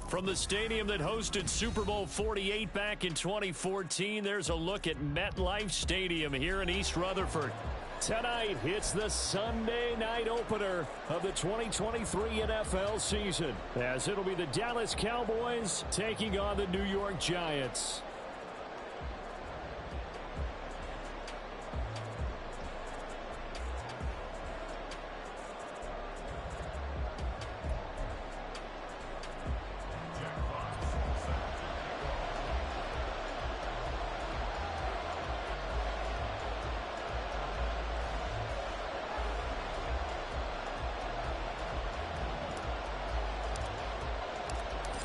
From the stadium that hosted Super Bowl 48 back in 2014, there's a look at MetLife Stadium here in East Rutherford. Tonight, it's the Sunday night opener of the 2023 NFL season, as it'll be the Dallas Cowboys taking on the New York Giants.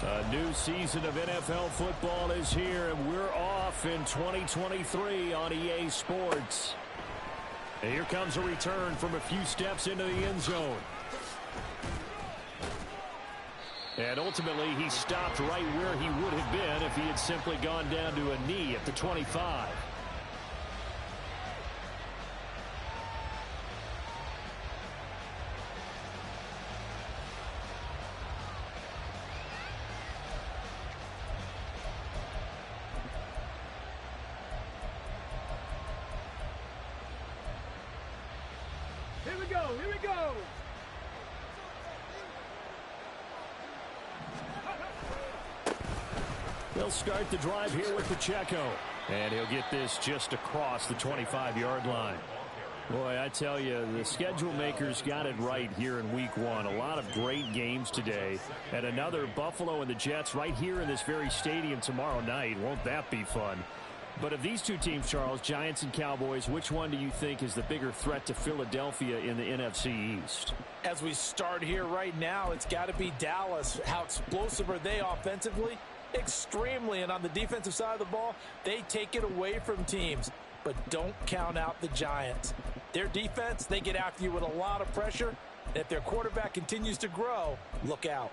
A new season of NFL football is here, and we're off in 2023 on EA Sports. And here comes a return from a few steps into the end zone. And ultimately, he stopped right where he would have been if he had simply gone down to a knee at the 25. Here we go. They'll start the drive here with Pacheco. And he'll get this just across the 25-yard line. Boy, I tell you, the schedule makers got it right here in week one. A lot of great games today. And another Buffalo and the Jets right here in this very stadium tomorrow night. Won't that be fun? But of these two teams, Charles, Giants and Cowboys, which one do you think is the bigger threat to Philadelphia in the NFC East? As we start here right now, it's got to be Dallas. How explosive are they offensively? Extremely. And on the defensive side of the ball, they take it away from teams. But don't count out the Giants. Their defense, they get after you with a lot of pressure. And if their quarterback continues to grow, look out.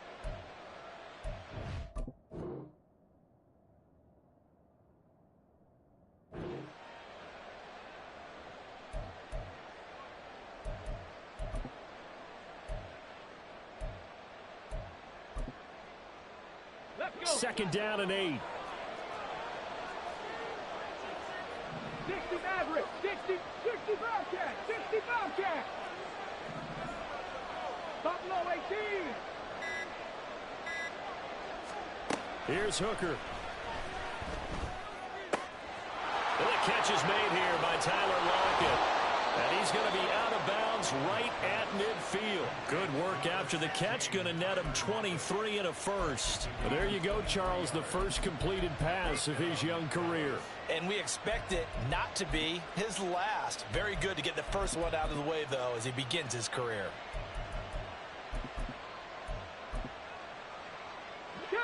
Second down and 8. 60 Maverick, 60 Bobcat, 60 Bobcat. Buffalo 18. Here's Hooker. And the catch is made here by Tyler Lockett. And he's going to be out of bounds right at midfield. Good work after the catch. Going to net him 23 and a first. Well, there you go, Charles, the first completed pass of his young career. And we expect it not to be his last. Very good to get the first one out of the way, though, as he begins his career. Go!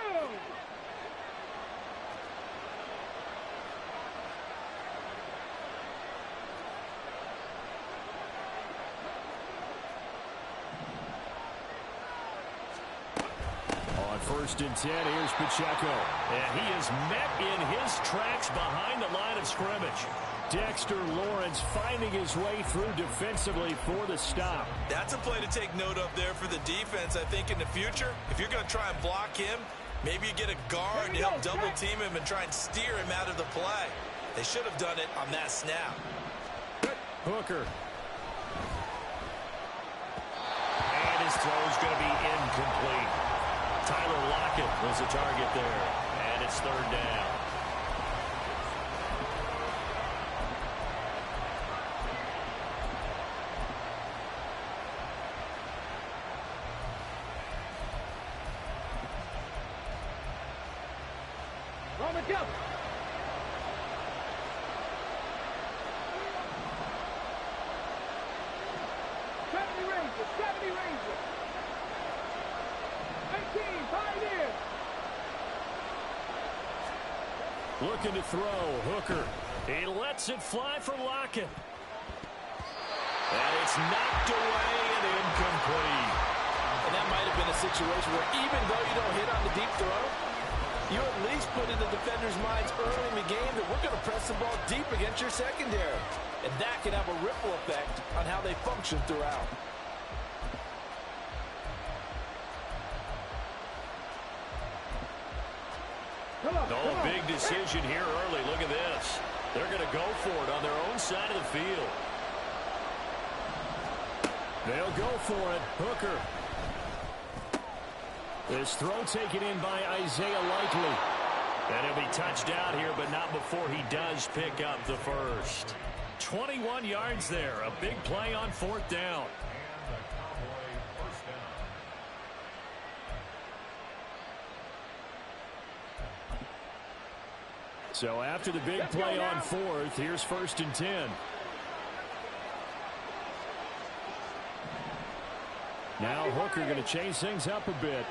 First and 10, here's Pacheco. And he is met in his tracks behind the line of scrimmage. Dexter Lawrence finding his way through defensively for the stop. That's a play to take note of there for the defense. I think in the future, if you're going to try and block him, maybe you get a guard to help double team him and try and steer him out of the play. They should have done it on that snap. Hooker. And his throw is going to be incomplete. Tyler Lockett was the target there, and it's third down. Roman jump. Seventy Rangers. 18, Pioneers. Looking to throw, Hooker. He lets it fly for Lockett. And it's knocked away and incomplete. And that might have been a situation where even though you don't hit on the deep throw, you at least put in the defender's minds early in the game that we're going to press the ball deep against your secondary. And that can have a ripple effect on how they function throughout. No, big decision here early. Look at this. They're going to go for it on their own side of the field. They'll go for it. Hooker. This throw taken in by Isaiah Likely. And he'll be touched out here, but not before he does pick up the first. 21 yards there. A big play on 4th down. So after the big play on 4th, here's 1st and 10. Now Hooker going to change things up a bit.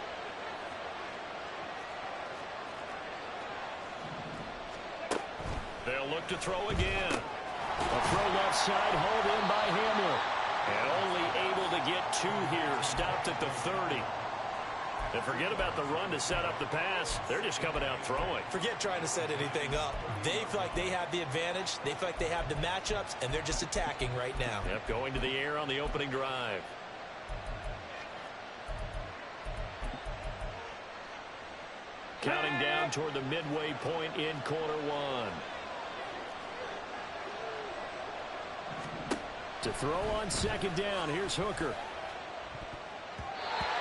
They'll look to throw again. A throw left side, hauled in by Hamler. And only able to get 2 here. Stopped at the 30. And forget about the run to set up the pass. They're just coming out throwing. Forget trying to set anything up. They feel like they have the advantage. They feel like they have the matchups, and they're just attacking right now. Yep, going to the air on the opening drive. Counting down toward the midway point in quarter 1. To throw on 2nd down, here's Hooker.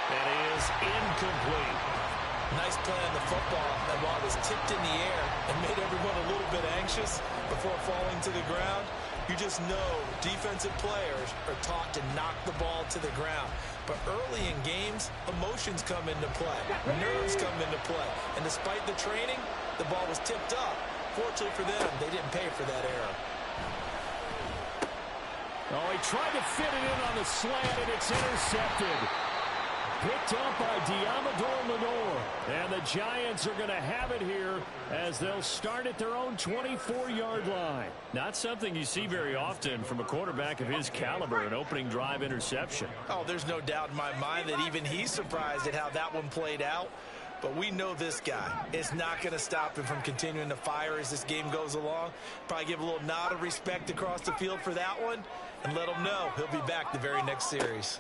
That is incomplete. Nice play on the football. That ball was tipped in the air and made everyone a little bit anxious before falling to the ground. You just know defensive players are taught to knock the ball to the ground. But early in games, emotions come into play. Nerves come into play. And despite the training, the ball was tipped up. Fortunately for them, they didn't pay for that error. Oh, he tried to fit it in on the slant, and it's intercepted. Picked up by Diamador Lenore. And the Giants are going to have it here as they'll start at their own 24-yard line. Not something you see very often from a quarterback of his caliber, an opening drive interception. Oh, there's no doubt in my mind that even he's surprised at how that one played out. But we know this guy. It's not going to stop him from continuing to fire as this game goes along. Probably give a little nod of respect across the field for that one and let him know he'll be back the very next series.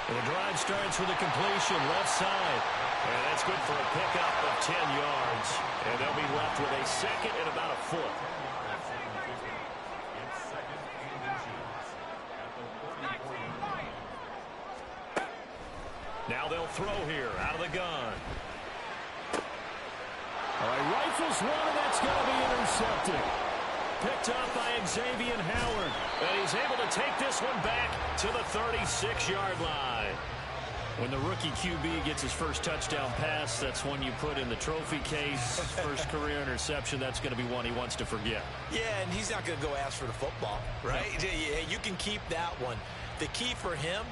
And the drive starts with a completion left side. And that's good for a pickup of 10 yards. And they'll be left with a 2nd and about a foot. Now they'll throw here out of the gun. All right, rifles one, and that's going to be intercepted. Picked up by Xavier Howard. And he's able to take this one back to the 36-yard line. When the rookie QB gets his first touchdown pass, that's one you put in the trophy case. First career interception, that's going to be one he wants to forget. Yeah, and he's not going to go ask for the football, right? Yeah, you can keep that one. The key for him,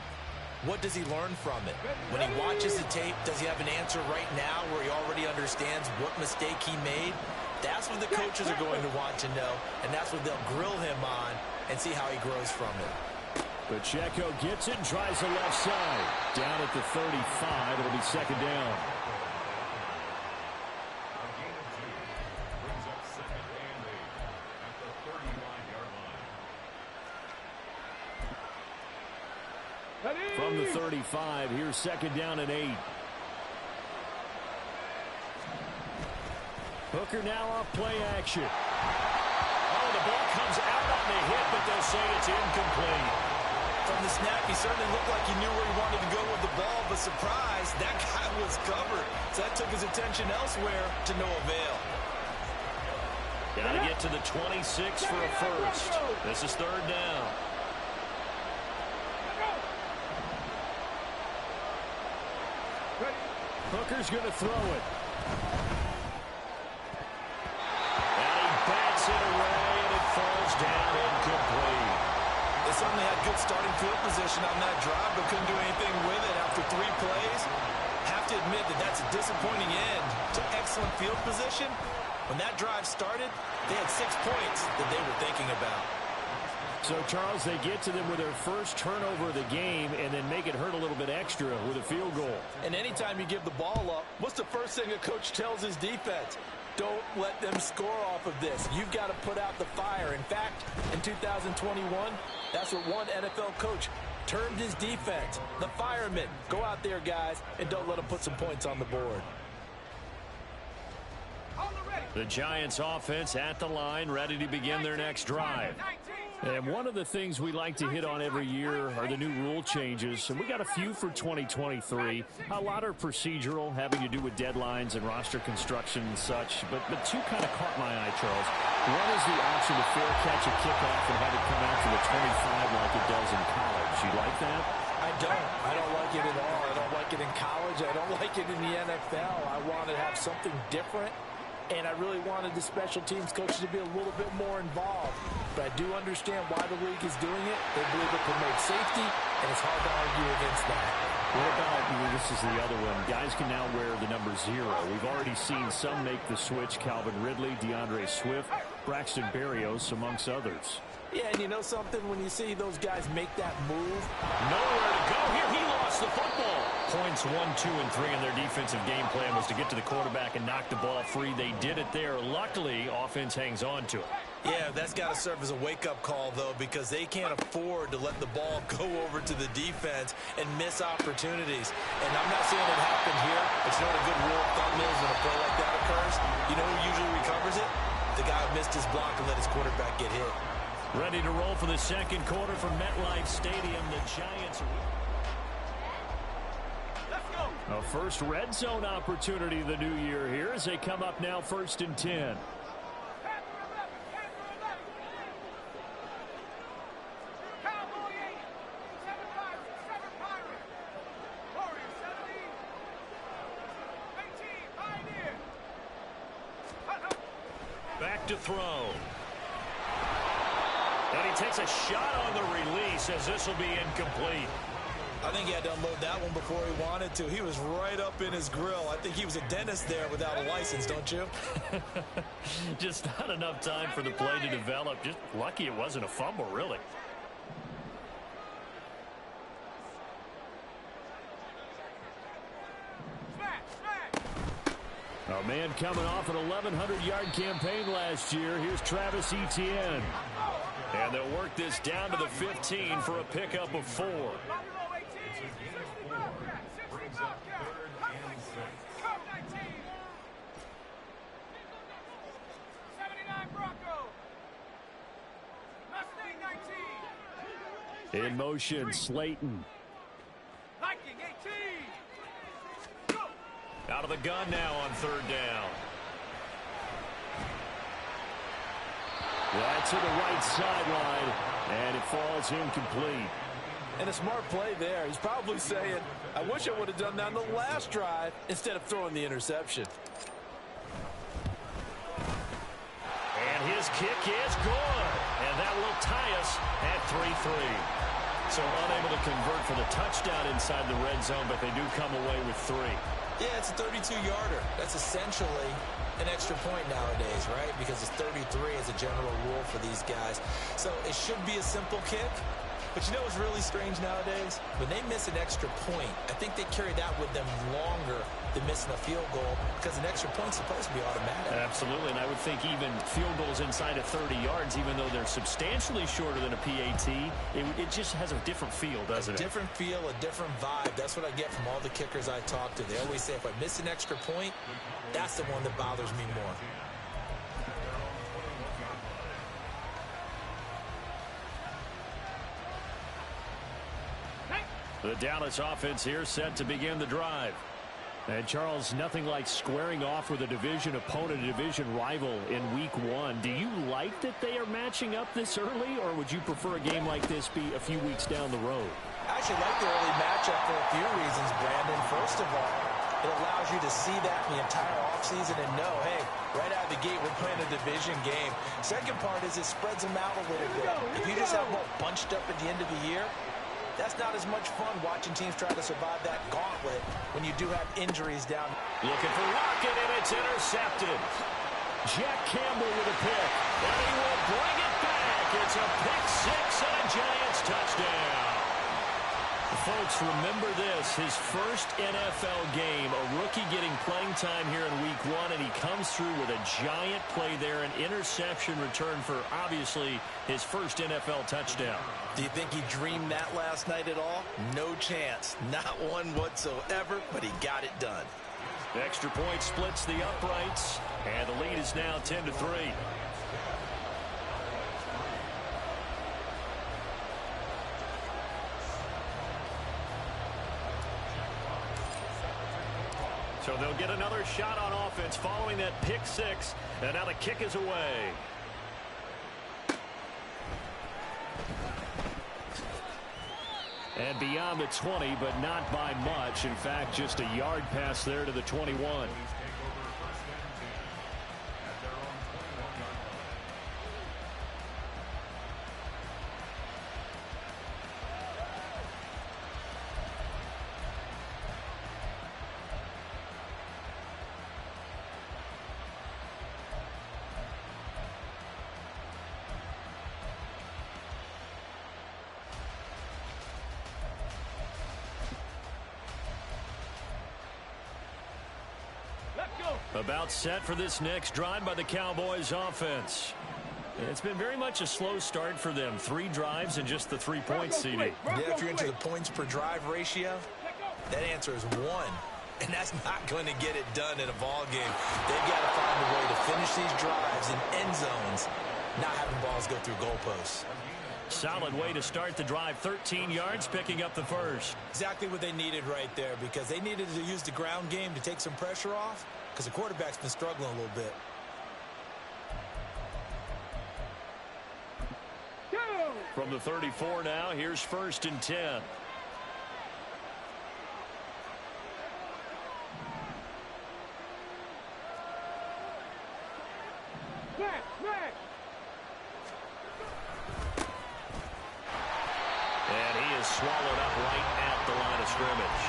what does he learn from it? When he watches the tape, does he have an answer right now where he already understands what mistake he made? That's what the coaches are going to want to know, and that's what they'll grill him on and see how he grows from it. Pacheco gets it and tries the left side. Down at the 35, it'll be 2nd down. From the 35, here's 2nd down and 8. Hooker now off play action. Oh, the ball comes out on the hit, but they'll say it's incomplete. From the snap, he certainly looked like he knew where he wanted to go with the ball, but surprise, that guy was covered. So that took his attention elsewhere to no avail. Got to get to the 26 for a first. This is 3rd down. Hooker's going to throw it. And he bats it away, and it falls down incomplete. They certainly had good starting field position on that drive, but couldn't do anything with it after 3 plays. Have to admit that that's a disappointing end to excellent field position. When that drive started, they had 6 points that they were thinking about. So, Charles, they get to them with their first turnover of the game and then make it hurt a little bit extra with a field goal. And anytime you give the ball up, what's the first thing a coach tells his defense? Don't let them score off of this. You've got to put out the fire. In fact, in 2021, that's what one NFL coach termed his defense. The firemen. Go out there, guys, and don't let them put some points on the board. The Giants offense at the line, ready to begin their next drive. And one of the things we like to hit on every year are the new rule changes. And we got a few for 2023. A lot are procedural, having to do with deadlines and roster construction and such. But two kind of caught my eye, Charles. One is the option to fair catch a kickoff and have it come out to the 25 like it does in college. You like that? I don't like it at all. I don't like it in college. I don't like it in the NFL. I want to have something different. And I really wanted the special teams coaches to be a little bit more involved. But I do understand why the league is doing it. They believe it promotes safety, and it's hard to argue against that. What about, this is the other one, guys can now wear the number 0. We've already seen some make the switch, Calvin Ridley, DeAndre Swift, Braxton Berrios, amongst others. Yeah, and you know something? When you see those guys make that move. Nowhere to go here. He lost the football. Points 1, 2, and 3 in their defensive game plan was to get to the quarterback and knock the ball free. They did it there. Luckily, offense hangs on to it. Yeah, that's got to serve as a wake-up call, though, because they can't afford to let the ball go over to the defense and miss opportunities. And I'm not saying it happened here. It's not a good rule of thumb is when a play like that occurs. You know who usually recovers it? The guy who missed his block and let his quarterback get hit. Ready to roll for the second quarter from MetLife Stadium. The Giants. Let's go. A first red zone opportunity of the new year here as they come up now 1st and 10. Back to throw. And he takes a shot on the release as this will be incomplete. I think he had to unload that one before he wanted to. He was right up in his grill. I think he was a dentist there without a license, don't you? Just not enough time for the play to develop. Just lucky it wasn't a fumble, really. A man coming off an 1,100-yard campaign last year. Here's Travis Etienne. And they'll work this down to the 15 for a pickup of 4. In motion, Slayton. Out of the gun now on 3rd down. Right to the right sideline, and it falls incomplete. And a smart play there. He's probably saying, I wish I would have done that on the last drive instead of throwing the interception. And his kick is good. And that will tie us at 3-3. So unable to convert for the touchdown inside the red zone, but they do come away with 3. Yeah, it's a 32-yarder. That's essentially an extra point nowadays, right? Because it's 33 as a general rule for these guys. So it should be a simple kick. But you know what's really strange nowadays? When they miss an extra point, I think they carry that with them longer than missing a field goal because an extra point's supposed to be automatic. Absolutely, and I would think even field goals inside of 30 yards, even though they're substantially shorter than a PAT, it just has a different feel, doesn't it? A different feel, a different vibe. That's what I get from all the kickers I talk to. They always say if I miss an extra point, that's the one that bothers me more. The Dallas offense here set to begin the drive. And Charles, nothing like squaring off with a division opponent, a division rival in week 1. Do you like that they are matching up this early, or would you prefer a game like this be a few weeks down the road? I actually like the early matchup for a few reasons, Brandon. First of all, it allows you to see that in the entire offseason and know, hey, right out of the gate, we're playing a division game. Second part is it spreads them out a little bit. If you just have them all bunched up at the end of the year, that's not as much fun watching teams try to survive that gauntlet when you do have injuries down. Looking for Rocket, and it's intercepted. Jack Campbell with a pick, and he will bring it back. It's a pick 6 and a Giants touchdown. Folks, remember this, his first NFL game, a rookie getting playing time here in week 1, and he comes through with a giant play there, an interception return for, obviously, his first NFL touchdown. Do you think he dreamed that last night at all? No chance. Not one whatsoever, but he got it done. The extra point splits the uprights, And the lead is now 10-3. So they'll get another shot on offense following that pick six. And now the kick is away. And beyond the 20, but not by much. In fact, just a yard pass there to the 21. About set for this next drive by the Cowboys offense. It's been very much a slow start for them. 3 drives and just the 3 points, CD. Yeah, if you're into the points per drive ratio, that answer is 1. And that's not going to get it done in a ball game. They've got to find a way to finish these drives in end zones, not having balls go through goalposts. Solid way to start the drive. 13 yards, picking up the first. Exactly what they needed right there, because they needed to use the ground game to take some pressure off, because the quarterback's been struggling a little bit. From the 34 now, here's 1st and 10. And he is swallowed up right at the line of scrimmage.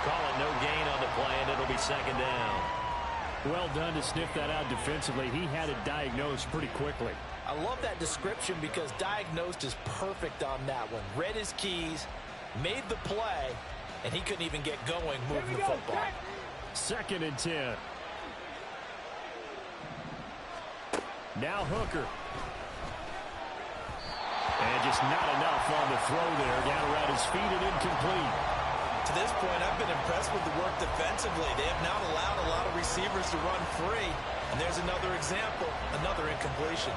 Call it no gain on the play, and it'll be 2nd down. Well done to sniff that out defensively. He had it diagnosed pretty quickly. I love that description because diagnosed is perfect on that one. Read his keys, made the play, and he couldn't even get going moving the football. 2nd and 10. Now Hooker. And just not enough on the throw there. Down around his feet and incomplete. To this point, I've been impressed with the work defensively. They have not allowed a lot of receivers to run free. And there's another example, another incompletion.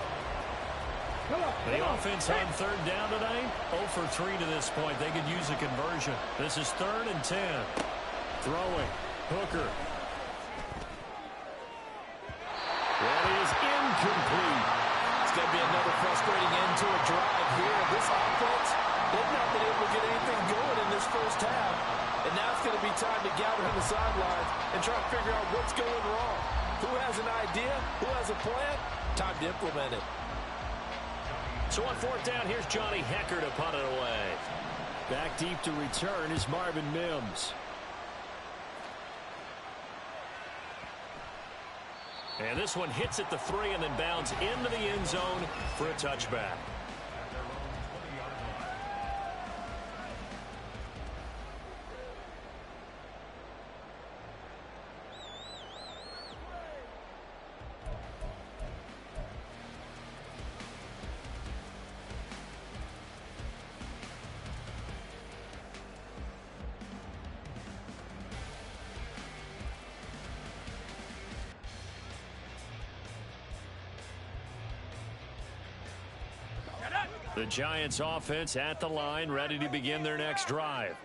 The offense on 3rd down tonight, 0 for 3 to this point. They could use a conversion. This is 3rd and 10. Throwing. Hooker. That is incomplete. It's going to be another frustrating end to a drive here. This offense, they've not been able to get anything going in this first half. And now it's going to be time to gather on the sidelines and try to figure out what's going wrong. Who has an idea? Who has a plan? Time to implement it. So on 4th down, here's Johnny Hecker to punt it away. Back deep to return is Marvin Mims. And this one hits at the 3 and then bounds into the end zone for a touchback. The Giants offense at the line, ready to begin their next drive.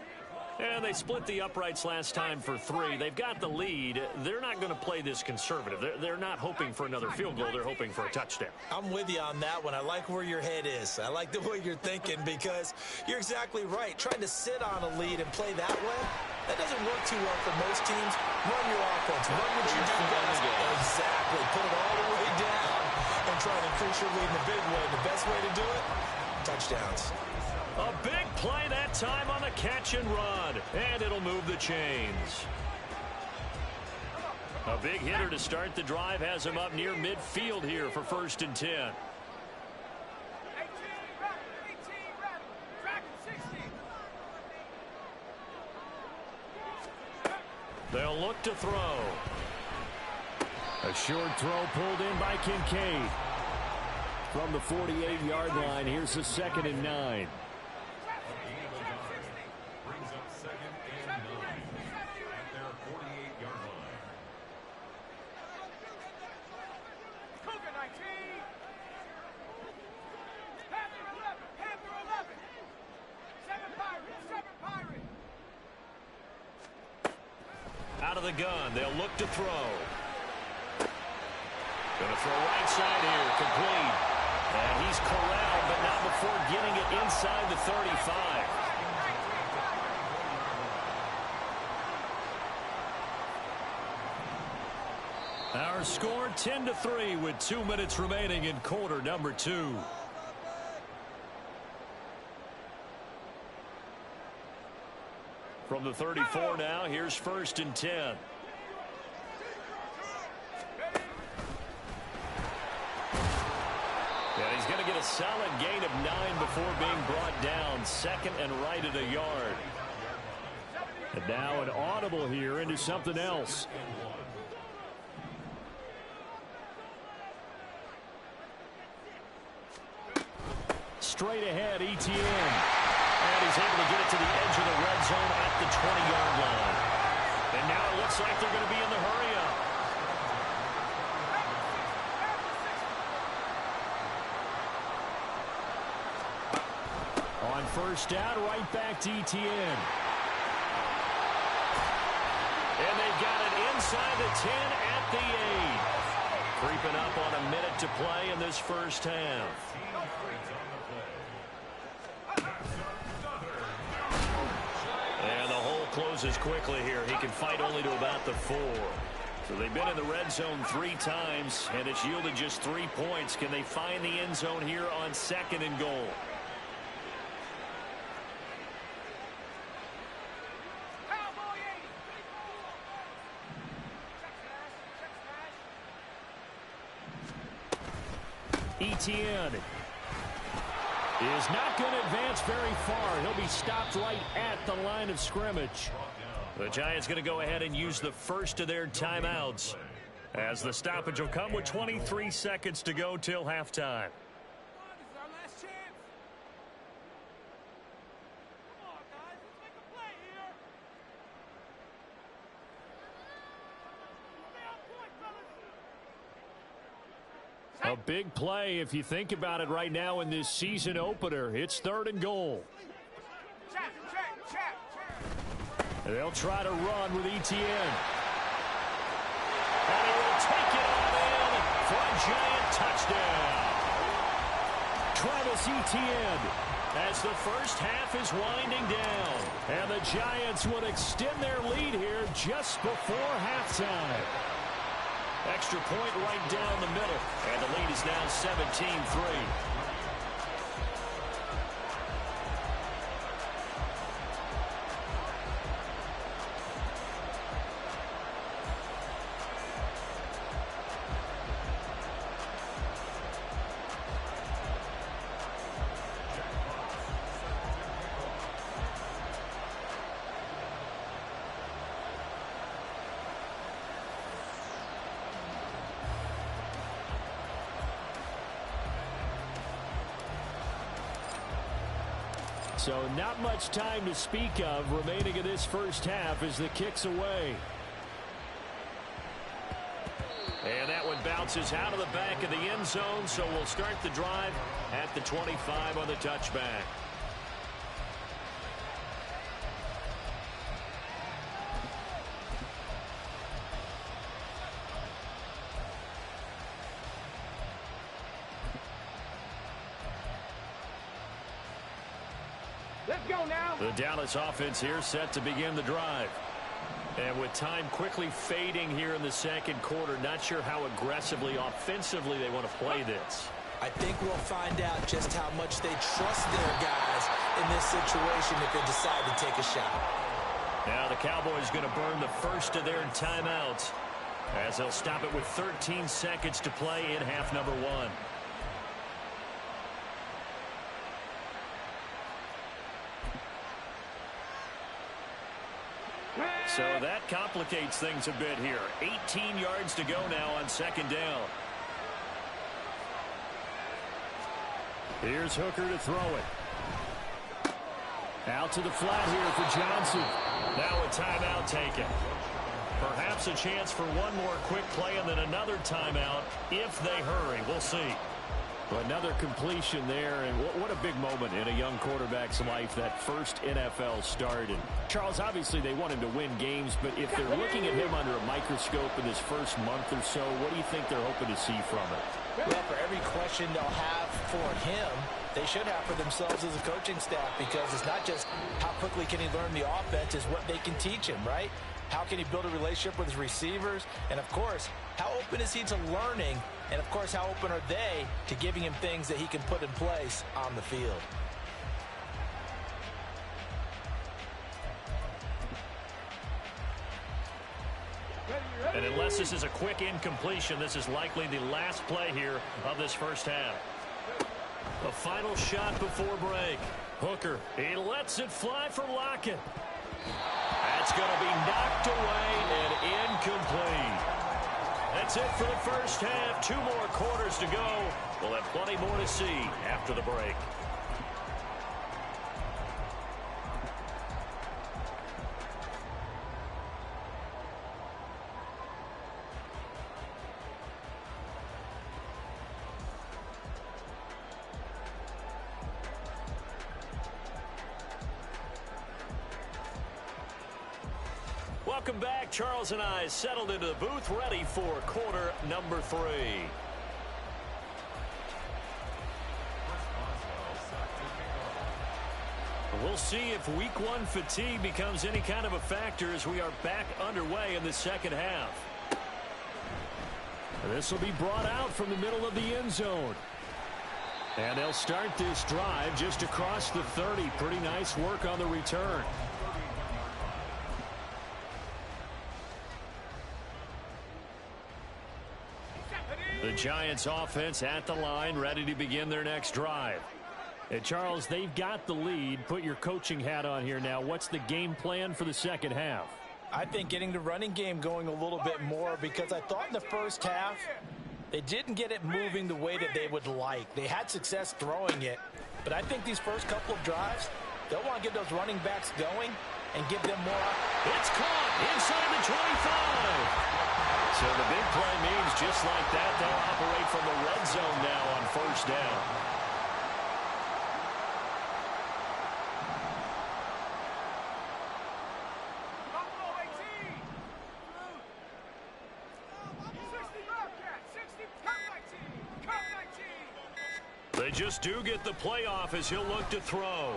And they split the uprights last time for 3. They've got the lead. They're not going to play this conservative. They're not hoping for another field goal. They're hoping for a touchdown. I'm with you on that one. I like where your head is. I like the way you're thinking, because you're exactly right. Trying to sit on a lead and play that way, that doesn't work too well for most teams. Run your offense. Run what you do best. Exactly. Put it all the way down and try to increase your lead in a big way. The best way to do it, touchdowns. A big play that time on the catch and run. And it'll move the chains. A big hitter to start the drive has him up near midfield here for 1st and 10. They'll look to throw. A short throw pulled in by Kincaid. From the 48-yard line, here's the 2nd and 9. of the gun. They'll look to throw. Going to throw right side here, complete. And he's corralled, but not before getting it inside the 35. Our score 10-3 with 2 minutes remaining in quarter number 2. From the 34 now, here's 1st and 10. And he's going to get a solid gain of 9 before being brought down. 2nd and right at a yard. And now an audible here into something else. Straight ahead, ETN. And he's able to get it to the edge of the red zone at the 20-yard line. And now it looks like they're going to be in the hurry-up. On 1st down, right back to ETN. And they've got it inside the 10 at the 8. Creeping up on a minute to play in this first half. And the hole closes quickly here. He can fight only to about the 4. So they've been in the red zone 3 times, and it's yielded just 3 points. Can they find the end zone here on 2nd and goal? ETN is not going to advance very far. He'll be stopped right at the line of scrimmage. The Giants going to go ahead and use the first of their timeouts, as the stoppage will come with 23 seconds to go till halftime. A big play if you think about it right now in this season opener. It's 3rd and goal. They'll try to run with ETN. And he will take it on in for a Giant touchdown. Travis Etienne, as the first half is winding down. And the Giants would extend their lead here just before halftime. Extra point right down the middle. And the lead is now 17-3. So not much time to speak of remaining in this first half as the kick's away. And that one bounces out of the back of the end zone, so we'll start the drive at the 25 on the touchback. Let's go now. The Dallas offense here set to begin the drive. And with time quickly fading here in the second quarter, not sure how aggressively, offensively they want to play this. I think we'll find out just how much they trust their guys in this situation if they decide to take a shot. Now the Cowboys going to burn the first of their timeouts as they'll stop it with 13 seconds to play in half number 1. So that complicates things a bit here. 18 yards to go now on second down. Here's Hooker to throw it. Out to the flat here for Johnson. Now a timeout taken. Perhaps a chance for one more quick play and then another timeout if they hurry. We'll see. Well, another completion there, and what a big moment in a young quarterback's life, that first NFL start. And Charles, obviously they want him to win games, but if they're looking at him under a microscope in his first month or so, what do you think they're hoping to see from it? Well, for every question they'll have for him, they should have for themselves as a coaching staff, because it's not just how quickly can he learn the offense, it's what they can teach him, right? How can he build a relationship with his receivers? And, of course, how open is he to learning? And, of course, how open are they to giving him things that he can put in place on the field? And unless this is a quick incompletion, this is likely the last play here of this first half. A final shot before break. Hooker, he lets it fly for Lockett. That's going to be knocked away and incomplete. That's it for the first half. 2 more quarters to go. We'll have plenty more to see after the break. Welcome back. Charles and I settled into the booth, ready for quarter number 3. We'll see if week 1 fatigue becomes any kind of a factor as we are back underway in the second half. This will be brought out from the middle of the end zone. And they'll start this drive just across the 30. Pretty nice work on the return. The Giants offense at the line, ready to begin their next drive. And Charles, they've got the lead. Put your coaching hat on here now. What's the game plan for the second half? I think getting the running game going a little bit more, because I thought in the first half they didn't get it moving the way that they would like. They had success throwing it, but I think these first couple of drives, they'll want to get those running backs going and give them more. It's caught inside the 25. So the big play means just like that, they'll operate from the red zone now on first down. They just do get the playoff as he'll look to throw.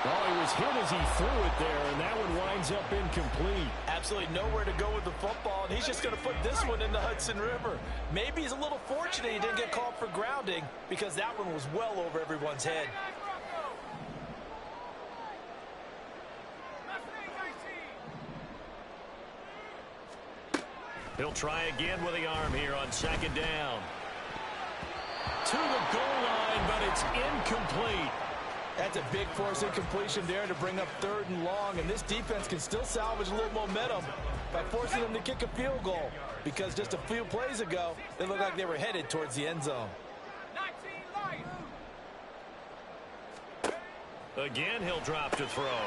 Oh, he was hit as he threw it there, and that one winds up incomplete. Absolutely nowhere to go with the football, and he's just going to put this one in the Hudson River. Maybe he's a little fortunate he didn't get called for grounding, because that one was well over everyone's head. He'll try again with the arm here on second down. To the goal line, but it's incomplete. That's a big force incompletion there to bring up 3rd and long, and this defense can still salvage a little momentum by forcing them to kick a field goal, because just a few plays ago, they looked like they were headed towards the end zone. Again, he'll drop to throw.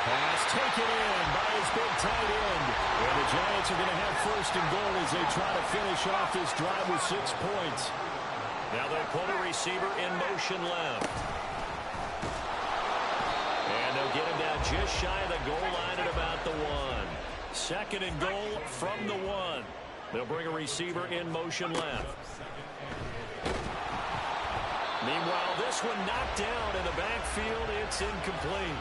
Pass taken in by his big tight end. And the Giants are going to have 1st and goal as they try to finish off this drive with 6 points. Now they'll pull a receiver in motion left. And they'll get him down just shy of the goal line at about the 1. 2nd and goal from the 1. They'll bring a receiver in motion left. Meanwhile, this one knocked down in the backfield. It's incomplete.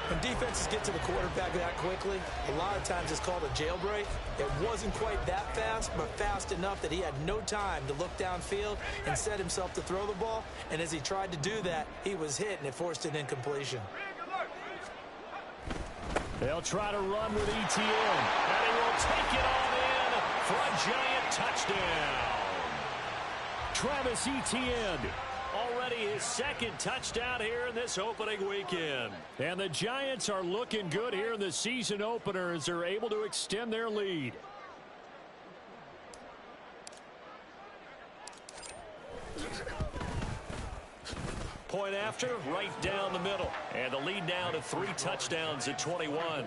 When defenses get to the quarterback that quickly, a lot of times it's called a jailbreak. It wasn't quite that fast, but fast enough that he had no time to look downfield and set himself to throw the ball. And as he tried to do that, he was hit, and it forced an incompletion. They'll try to run with ETN, and he will take it all in for a Giant touchdown. Travis Etienne, already his 2nd touchdown here in this opening weekend. And the Giants are looking good here in the season opener as they're able to extend their lead. Point after, right down the middle. And the lead down to 3 touchdowns at 21.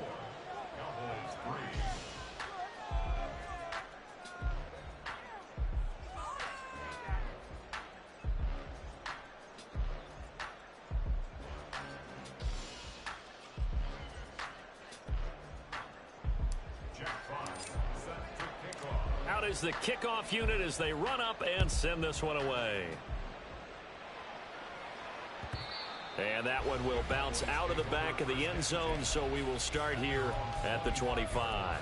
out as the kickoff unit as they run up and send this one away. And that one will bounce out of the back of the end zone, so we will start here at the 25.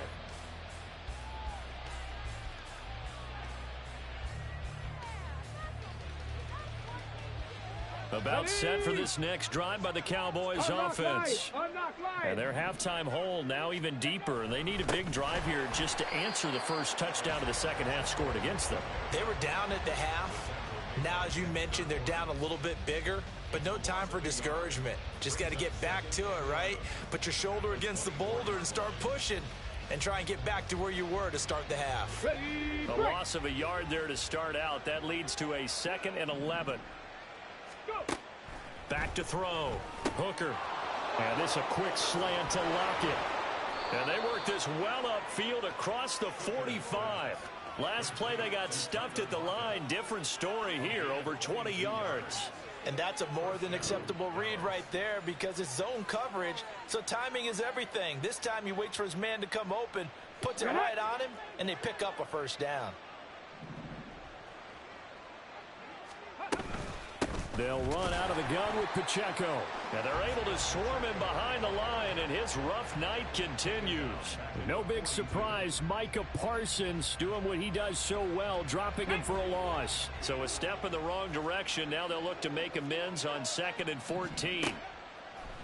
About set for this next drive by the Cowboys offense. And their halftime hole now even deeper, and they need a big drive here just to answer the first touchdown of the second half scored against them. They were down at the half. Now, as you mentioned, they're down a little bit bigger, but no time for discouragement. Just got to get back to it, right? Put your shoulder against the boulder and start pushing and try and get back to where you were to start the half. A loss of a yard there to start out. That leads to a 2nd and 11. Back to throw. Hooker. And this a quick slant to Lockett. And they work this well upfield across the 45. Last play they got stuffed at the line. Different story here, over 20 yards. And that's a more than acceptable read right there because it's zone coverage, so timing is everything. This time he waits for his man to come open, puts it right on him, and they pick up a first down. They'll run out of the gun with Pacheco. And they're able to swarm him behind the line, and his rough night continues. No big surprise, Micah Parsons doing what he does so well, dropping him for a loss. So a step in the wrong direction. Now they'll look to make amends on 2nd and 14.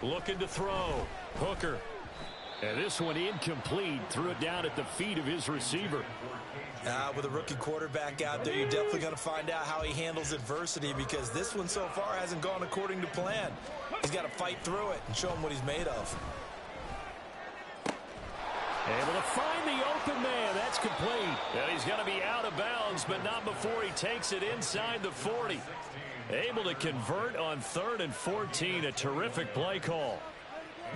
Looking to throw. Hooker. And this one incomplete. Threw it down at the feet of his receiver. With a rookie quarterback out there, you're definitely going to find out how he handles adversity because this one so far hasn't gone according to plan. He's got to fight through it and show him what he's made of. Able to find the open man. That's complete. And he's going to be out of bounds, but not before he takes it inside the 40. Able to convert on 3rd and 14. A terrific play call.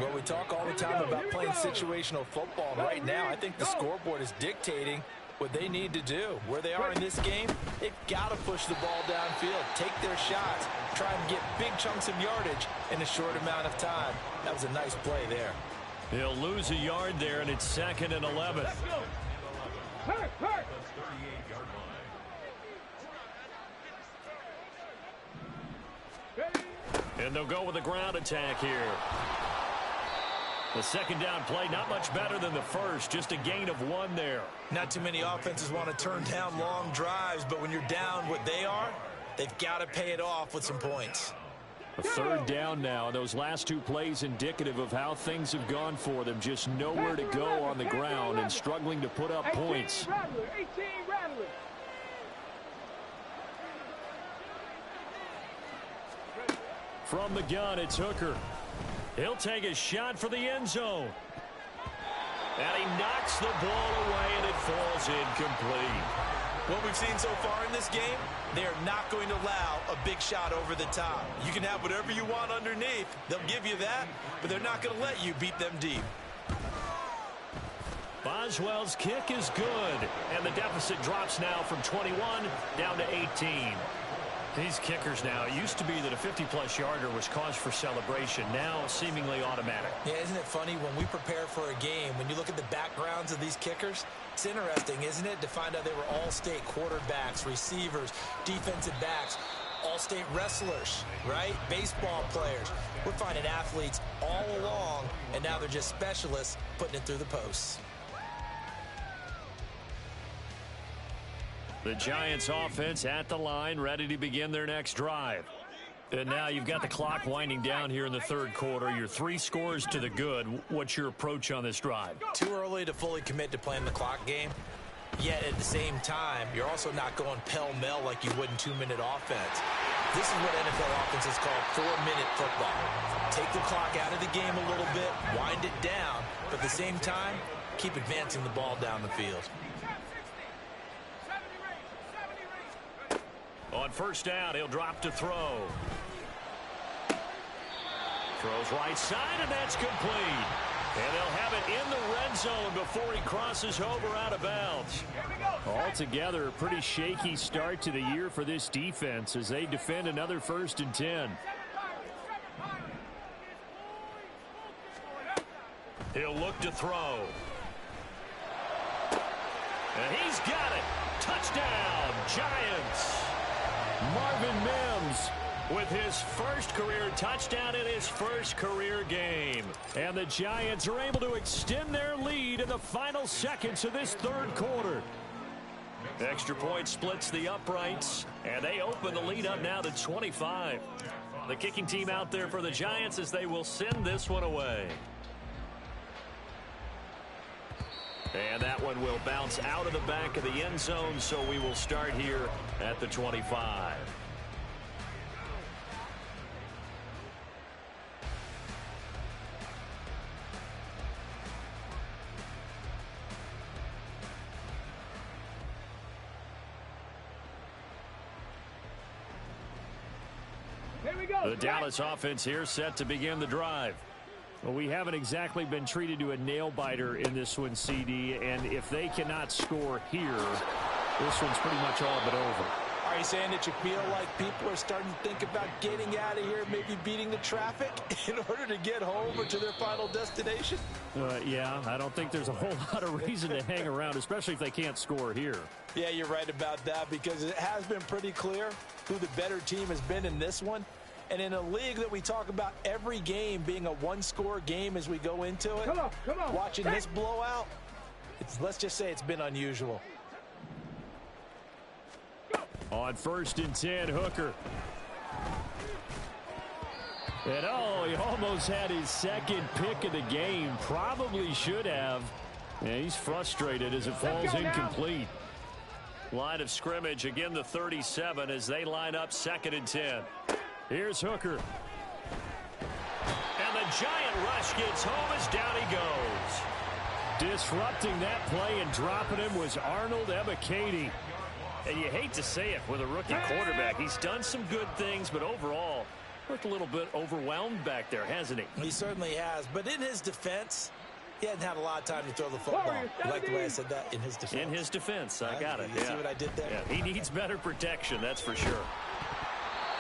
Well, we talk all the time about playing situational football. And right now, I think the scoreboard is dictating what they need to do. Where they are in this game, they've got to push the ball downfield, take their shots, try and get big chunks of yardage in a short amount of time. That was a nice play there. He'll lose a yard there, and it's 2nd and 11. And they'll go with a ground attack here. The second down play, not much better than the first, just a gain of 1 there. Not too many offenses want to turn down long drives, but when you're down what they are, they've got to pay it off with some points. A 3rd down now. Those last 2 plays indicative of how things have gone for them. Just nowhere to go on the ground and struggling to put up points. From the gun, it's Hooker. He'll take a shot for the end zone. And he knocks the ball away, and it falls incomplete. What we've seen so far in this game, they are not going to allow a big shot over the top. You can have whatever you want underneath. They'll give you that, but they're not going to let you beat them deep. Boswell's kick is good, and the deficit drops now from 21 down to 18. These kickers now, it used to be that a 50-plus yarder was cause for celebration. Now seemingly automatic. Yeah, isn't it funny when we prepare for a game, when you look at the backgrounds of these kickers, it's interesting, isn't it, to find out they were all-state quarterbacks, receivers, defensive backs, all-state wrestlers, right? Baseball players. We're finding athletes all along, and now they're just specialists putting it through the posts. The Giants offense at the line, ready to begin their next drive. And now you've got the clock winding down here in the 3rd quarter. You're 3 scores to the good. What's your approach on this drive? Too early to fully commit to playing the clock game. Yet at the same time, you're also not going pell-mell like you would in 2-minute offense. This is what NFL offenses call 4-minute football. Take the clock out of the game a little bit, wind it down, but at the same time, keep advancing the ball down the field. On 1st down, he'll drop to throw. Throws right side, and that's complete. And they'll have it in the red zone before he crosses over out of bounds. Altogether, a pretty shaky start to the year for this defense as they defend another 1st and 10. He'll look to throw. And he's got it. Touchdown, Giants. Marvin Mims with his first career touchdown in his first career game. And the Giants are able to extend their lead in the final seconds of this third quarter. Extra point splits the uprights, and they open the lead up now to 25. The kicking team out there for the Giants as they will send this one away. And that one will bounce out of the back of the end zone, so we will start here at the 25. Here we go. The Dallas offense here set to begin the drive. Well, we haven't exactly been treated to a nail-biter in this one, CD, and if they cannot score here, this one's pretty much all but over. Are you saying that you feel like people are starting to think about getting out of here, maybe beating the traffic in order to get home or to their final destination? Yeah, I don't think there's a whole lot of reason to hang around, especially if they can't score here. Yeah, you're right about that, because it has been pretty clear who the better team has been in this one. And in a league that we talk about every game being a one-score game as we go into it, Come on. watching this blowout, let's just say it's been unusual. On 1st and 10, Hooker. And he almost had his second pick of the game. Probably should have. And he's frustrated as it falls incomplete. Line of scrimmage, again the 37 as they line up 2nd and 10. Here's Hooker. And the giant rush gets home as down he goes. Disrupting that play and dropping him was Arnold Ebiketie. And you hate to say it with a rookie quarterback. He's done some good things, but overall, looked a little bit overwhelmed back there, hasn't he? He certainly has. But in his defense, he hadn't had a lot of time to throw the football. You like the way I said that? In his defense. In his defense. I got it. You see what I did there? Yeah, he needs better protection, that's for sure.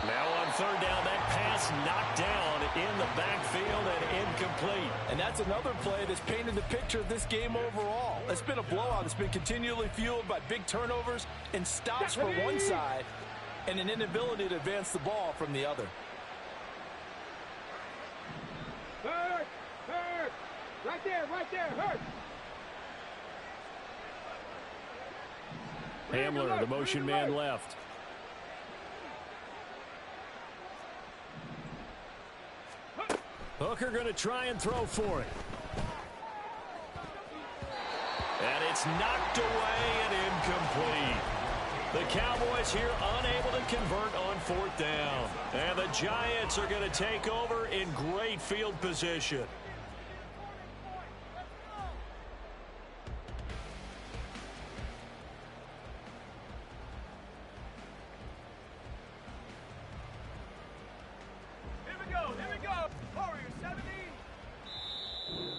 Now on 3rd down, that pass knocked down in the backfield and incomplete. And that's another play that's painted the picture of this game overall. It's been a blowout. It's been continually fueled by big turnovers and stops for one side and an inability to advance the ball from the other. Hurt. Right there, hurt. Hamler, the motion man left. Hooker going to try and throw for it. And it's knocked away and incomplete. The Cowboys here unable to convert on 4th down. And the Giants are going to take over in great field position.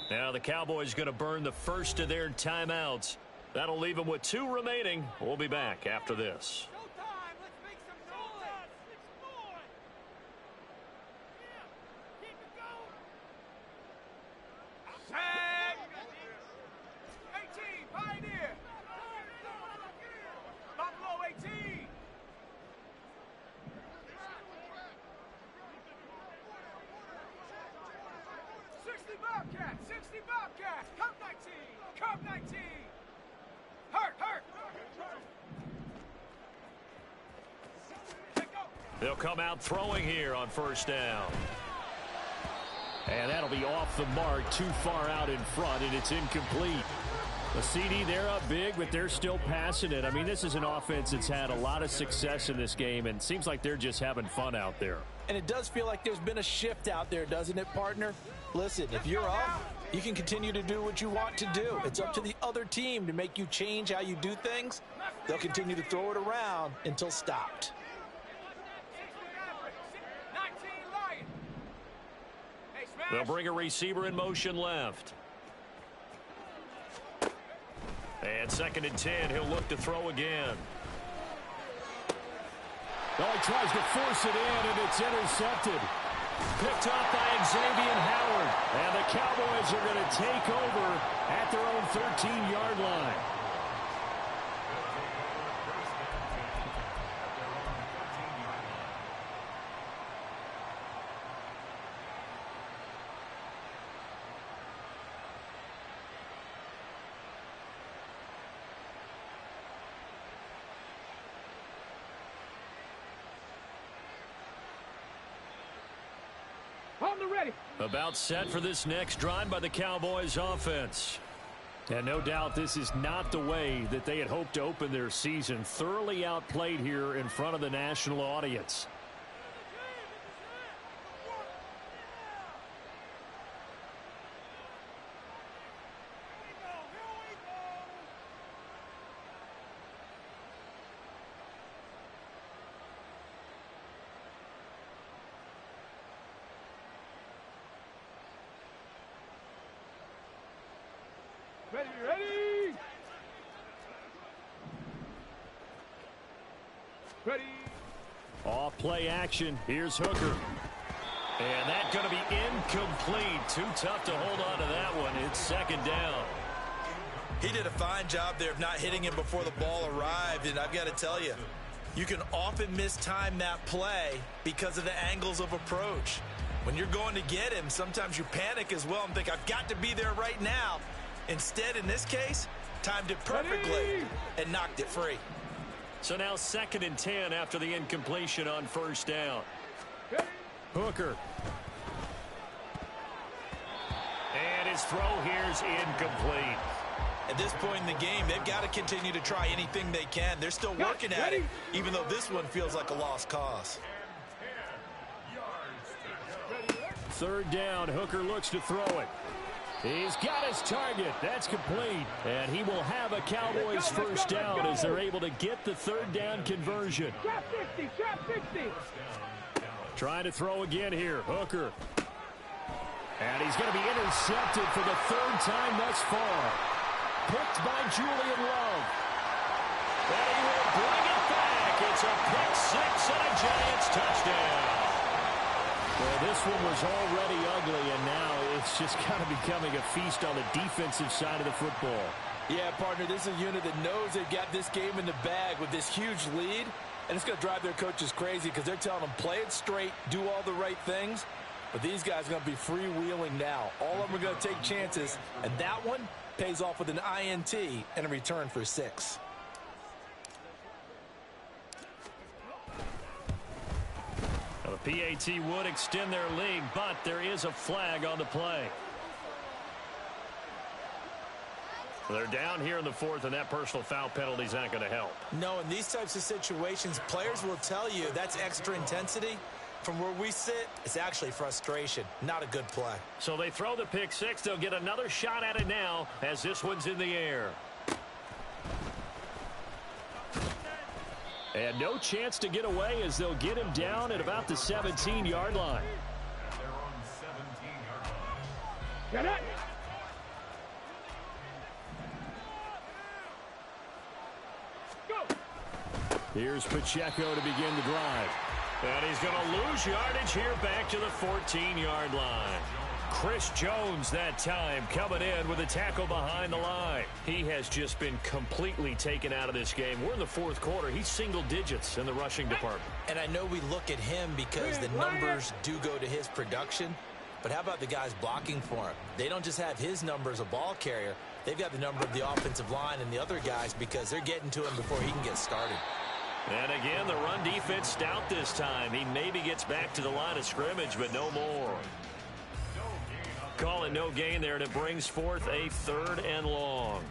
Now the Cowboys going to burn the first of their timeouts. That'll leave them with 2 remaining. We'll be back after this. They'll come out throwing here on 1st down. And that'll be off the mark, too far out in front, and it's incomplete. The CD, they're up big, but they're still passing it. I mean, this is an offense that's had a lot of success in this game, and it seems like they're just having fun out there. And it does feel like there's been a shift out there, doesn't it, partner? Listen, if you're up, you can continue to do what you want to do. It's up to the other team to make you change how you do things. They'll continue to throw it around until stopped. They'll bring a receiver in motion left. And 2nd and 10, he'll look to throw again. Oh, he tries to force it in, and it's intercepted. Picked up by Xavier Howard. And the Cowboys are going to take over at their own 13-yard line. on the ready. About set for this next drive by the Cowboys offense. And no doubt this is not the way that they had hoped to open their season. Thoroughly outplayed here in front of the national audience. Ready, ready. Ready. Off play action. Here's Hooker. And that's going to be incomplete. Too tough to hold on to that one. It's second down. He did a fine job there of not hitting him before the ball arrived, and I've got to tell you, you can often mistime that play because of the angles of approach. When you're going to get him, sometimes you panic as well and think, I've got to be there right now. Instead, in this case, timed it perfectly and knocked it free. So now 2nd and 10 after the incompletion on first down. Hooker. And his throw here's incomplete. At this point in the game, they've got to continue to try anything they can. They're still working at it, even though this one feels like a lost cause. 3rd down. Hooker looks to throw it. He's got his target. That's complete. And he will have a Cowboys first down as they're able to get the 3rd down conversion. Trap 60, trap 60. Trying to throw again here. Hooker. And he's going to be intercepted for the 3rd time thus far. Picked by Julian Love. And he will bring it back. It's a pick 6 and a Giants touchdown. Well, this one was already ugly, and now it's just kind of becoming a feast on the defensive side of the football. Yeah, partner, this is a unit that knows they've got this game in the bag with this huge lead, and it's going to drive their coaches crazy because they're telling them, play it straight, do all the right things. But these guys are going to be freewheeling now. All of them are going to take chances, and that one pays off with an INT and a return for 6. The PAT would extend their lead, but there is a flag on the play. They're down here in the 4th, and that personal foul penalty is not going to help. No, in these types of situations, players will tell you that's extra intensity. From where we sit, it's actually frustration, not a good play. So they throw the pick 6. They'll get another shot at it now as this one's in the air. And no chance to get away as they'll get him down at about the 17-yard line. Get it. Go. Here's Pacheco to begin the drive. And he's going to lose yardage here back to the 14-yard line. Chris Jones that time coming in with a tackle behind the line. He has just been completely taken out of this game. We're in the 4th quarter. He's single digits in the rushing department. And I know we look at him because the numbers do go to his production. But how about the guys blocking for him? They don't just have his number as a ball carrier. They've got the number of the offensive line and the other guys because they're getting to him before he can get started. And again, the run defense stout this time. He maybe gets back to the line of scrimmage, but no more. Call it no gain there, and it brings forth a 3rd and long.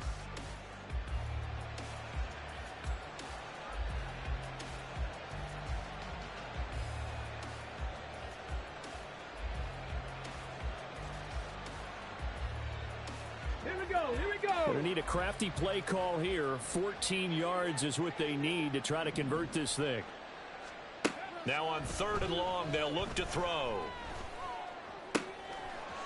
Here we go, here we go. Going to need a crafty play call here. 14 yards is what they need to try to convert this thing. Now on 3rd and long, they'll look to throw.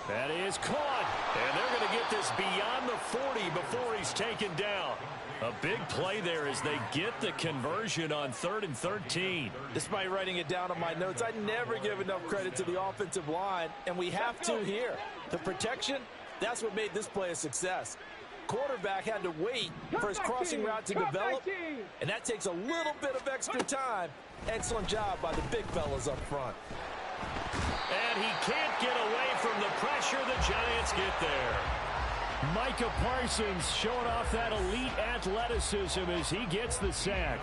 That is caught. And they're going to get this beyond the 40 before he's taken down. A big play there as they get the conversion on 3rd and 13. Despite writing it down on my notes, I never give enough credit to the offensive line, and we have to here. The protection, that's what made this play a success. Quarterback had to wait for his crossing route to develop, and that takes a little bit of extra time. Excellent job by the big fellas up front. And he can't get away from the pressure. The Giants get there. Micah Parsons showing off that elite athleticism as he gets the sack.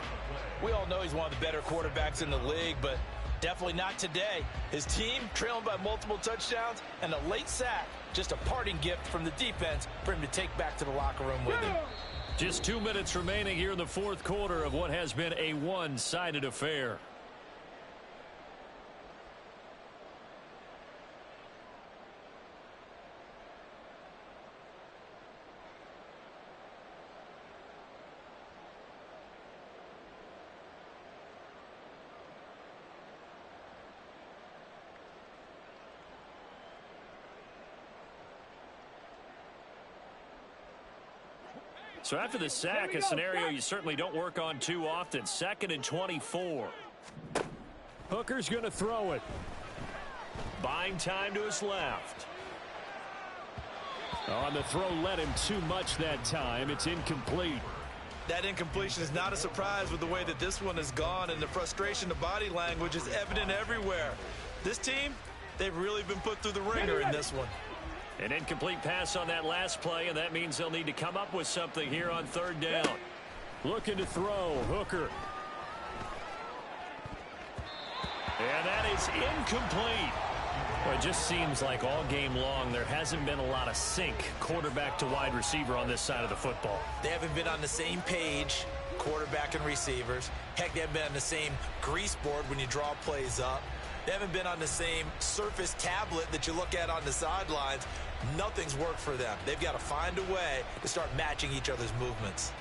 We all know he's one of the better quarterbacks in the league, but Definitely not today. His team trailing by multiple touchdowns and a late sack. Just a parting gift from the defense for him to take back to the locker room with him. Just 2 minutes remaining here in the fourth quarter of what has been a one-sided affair. So after the sack, a scenario you certainly don't work on too often. 2nd and 24. Hooker's going to throw it. Buying time to his left. On the throw led him too much that time. It's incomplete. That incompletion is not a surprise with the way that this one has gone, and the frustration, the body language is evident everywhere. This team, they've really been put through the ringer in this one. An incomplete pass on that last play, and that means they'll need to come up with something here on 3rd down. Looking to throw, Hooker. And that is incomplete. Well, it just seems like all game long there hasn't been a lot of sync quarterback to wide receiver on this side of the football. They haven't been on the same page, quarterback and receivers. Heck, they haven't been on the same grease board when you draw plays up. They haven't been on the same surface tablet that you look at on the sidelines. Nothing's worked for them. They've got to find a way to start matching each other's movements.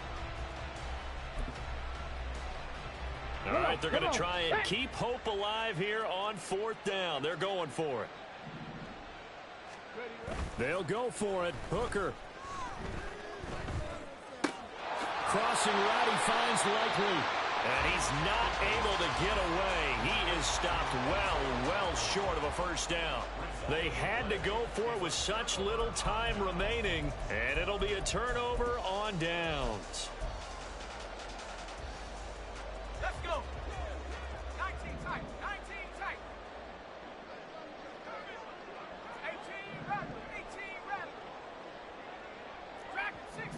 All right, they're going to try and keep hope alive here on 4th down. They're going for it. They'll go for it. Hooker. Crossing route, he finds Likely. And he's not able to get away. He is stopped well short of a 1st down. They had to go for it with such little time remaining, and it'll be a turnover on downs. Let's go. 19 tight. 19 tight. 18 Rattler. 18 Rattler. Track 60.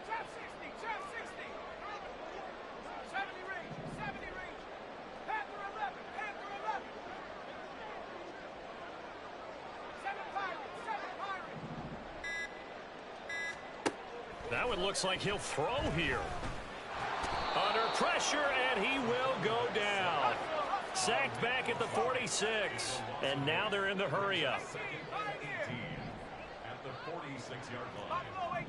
Trap 60. Trap 60. 70 range. 70 range. Panther 11. Panther 11. 7 Pirate. 7 Pirate. That one looks like he'll throw here. Under pressure, and he will go down. Sacked back at the 46. And now they're in the hurry-up. At the 46-yard line. Buffalo 18.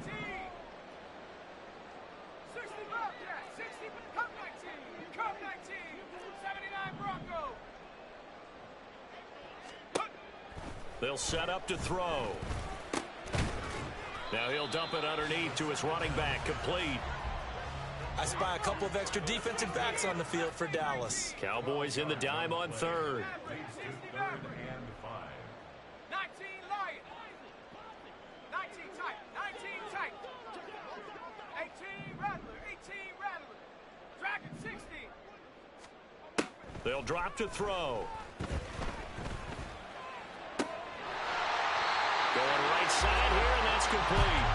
60 Bobcat. 60 Cup 19. Cup 19. 79 Bronco. They'll set up to throw. Now he'll dump it underneath to his running back, complete. I spy a couple of extra defensive backs on the field for Dallas. Cowboys in the dime on 3rd. 60 Rattler. 19 Lion. 19 tight. 19 tight. 18 Rattler. 18 Rattler. Dragon 60. They'll drop to throw. Going right side here, and that's complete.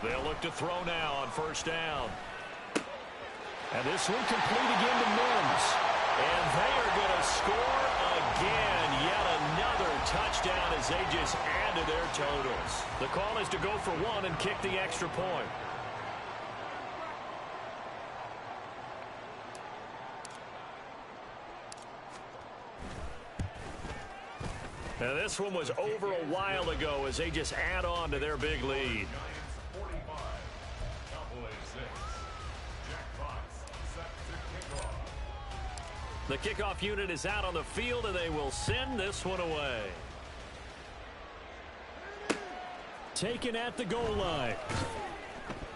They'll look to throw now on 1st down. And this one complete again to Mims. And they are going to score again. Yet another touchdown as they just add to their totals. The call is to go for 1 and kick the extra point. Now this one was over a while ago as they just add on to their big lead. The kickoff unit is out on the field, and they will send this one away. Taken at the goal line.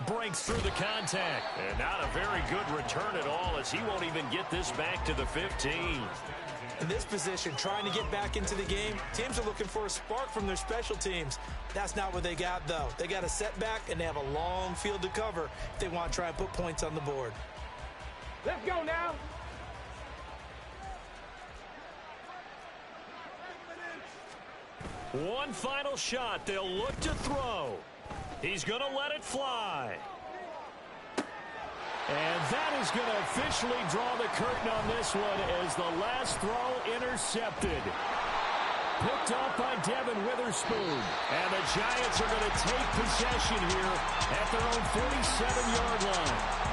Breaks through the contact. And not a very good return at all, as he won't even get this back to the 15. In this position, trying to get back into the game, teams are looking for a spark from their special teams. That's not what they got, though. They got a setback, and they have a long field to cover if they want to try and put points on the board. Let's go now. One final shot. They'll look to throw. He's going to let it fly. And that is going to officially draw the curtain on this one as the last throw intercepted. Picked off by Devin Witherspoon. And the Giants are going to take possession here at their own 47-yard line.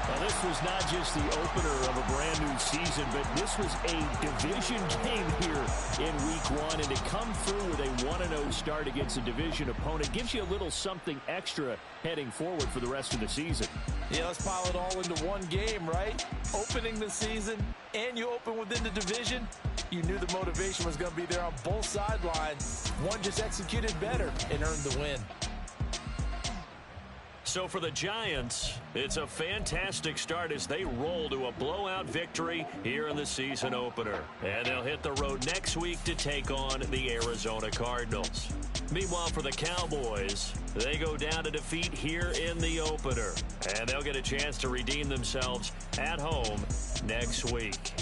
Well, this was not just the opener of a brand-new season, but this was a division game here in Week 1. And to come through with a 1-0 start against a division opponent gives you a little something extra heading forward for the rest of the season. Yeah, let's pile it all into one game, right? Opening the season, and you open within the division. You knew the motivation was going to be there on both sidelines. One just executed better and earned the win. So for the Giants, it's a fantastic start as they roll to a blowout victory here in the season opener. And they'll hit the road next week to take on the Arizona Cardinals. Meanwhile, for the Cowboys, they go down to defeat here in the opener. And they'll get a chance to redeem themselves at home next week.